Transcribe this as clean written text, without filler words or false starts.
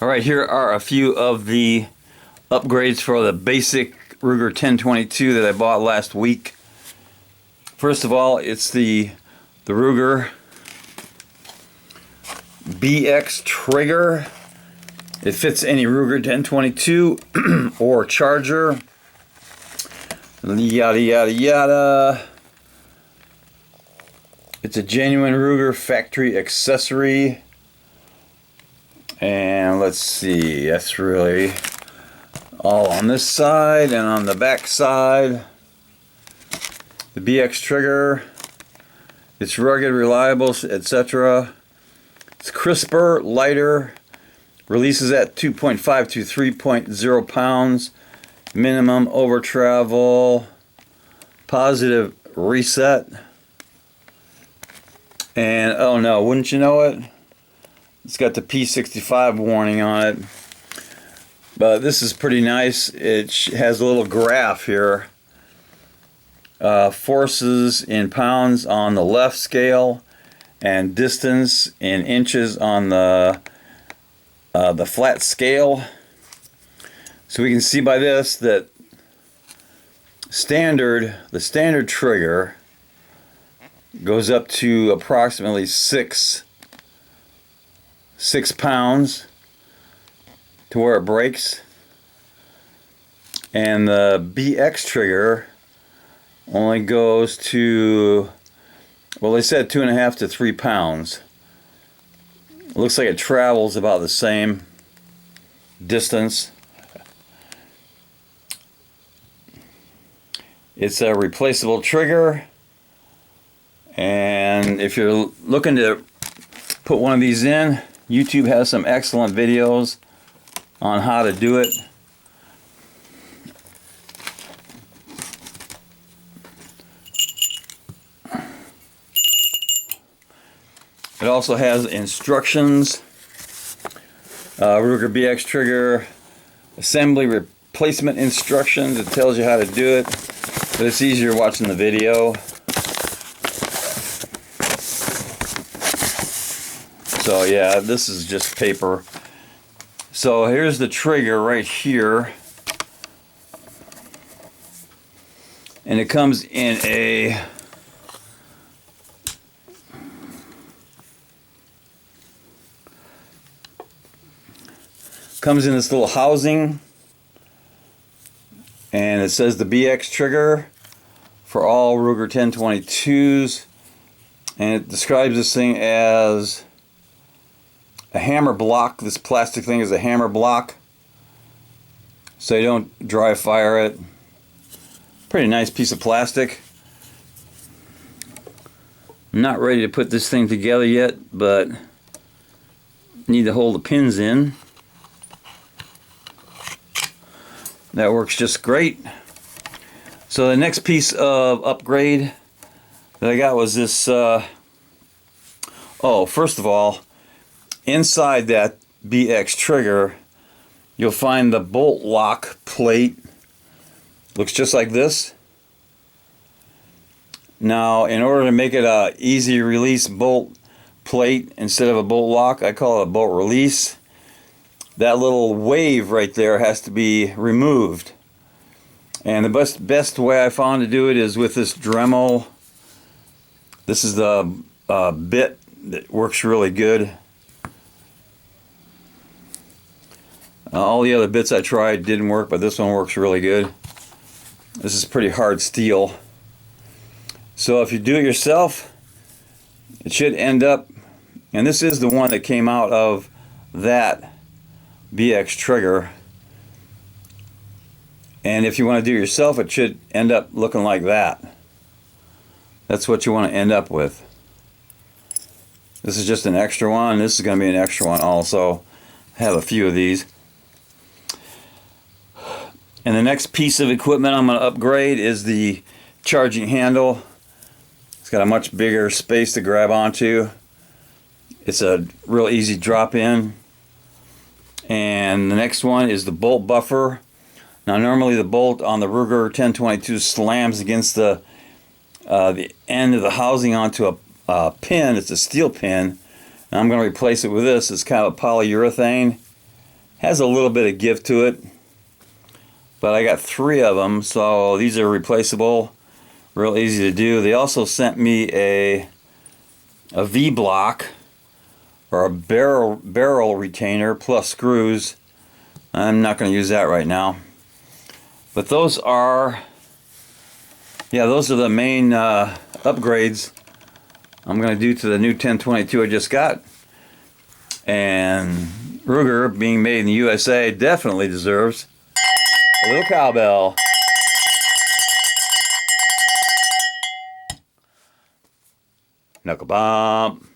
Alright, here are a few of the upgrades for the basic Ruger 10/22 that I bought last week. First of all, it's the Ruger BX trigger. It fits any Ruger 10/22 or Charger. Yada yada yada. It's a genuine Ruger factory accessory. And let's see, that's really all on this side and on the back side. The BX trigger, it's rugged, reliable, etc. It's crisper, lighter, releases at 2.5 to 3.0 pounds, minimum over travel, positive reset, and oh no, wouldn't you know it? It's got the P65 warning on it, but this is pretty nice. It has a little graph here. Forces in pounds on the left scale and distance in inches on the flat scale. So we can see by this that the standard trigger goes up to approximately 6 pounds to where it breaks, and the BX trigger only goes to, well, they said 2.5 to 3 pounds. It looks like it travels about the same distance. It's a replaceable trigger, and if you're looking to put one of these in, YouTube has some excellent videos on how to do it. It also has instructions, Ruger BX trigger assembly replacement instructions. It tells you how to do it, but it's easier watching the video. So yeah, this is just paper. So here's the trigger right here, and it comes in a this little housing, and it says the BX trigger for all Ruger 10/22s, and it describes this thing as a hammer block. This plastic thing is a hammer block, so you don't dry fire it. Pretty nice piece of plastic. I'm not ready to put this thing together yet, but need to hold the pins in. That works just great. So the next piece of upgrade that I got was this, first of all, inside that BX trigger, you'll find the bolt lock plate. Looks just like this. Now, in order to make it a easy release bolt plate instead of a bolt lock, I call it a bolt release. That little wave right there has to be removed. And the best way I found to do it is with this Dremel. This is the bit that works really good. All the other bits I tried didn't work, but this one works really good. This is pretty hard steel. So if you do it yourself, it should end up, and this is the one that came out of that BX trigger. And if you want to do it yourself, it should end up looking like that. That's what you want to end up with. This is just an extra one. This is going to be an extra one also. I have a few of these. And the next piece of equipment I'm going to upgrade is the charging handle. It's got a much bigger space to grab onto. It's a real easy drop in. And the next one is the bolt buffer. Now normally the bolt on the Ruger 10/22 slams against the end of the housing onto a pin. It's a steel pin. And I'm going to replace it with this. It's kind of a polyurethane. Has a little bit of give to it, but I got 3 of them, so these are replaceable, real easy to do. They also sent me a V-block, or a barrel retainer plus screws. I'm not going to use that right now. But those are the main upgrades I'm going to do to the new 1022 I just got. And Ruger, being made in the USA, definitely deserves a little cowbell. Knuckle bump.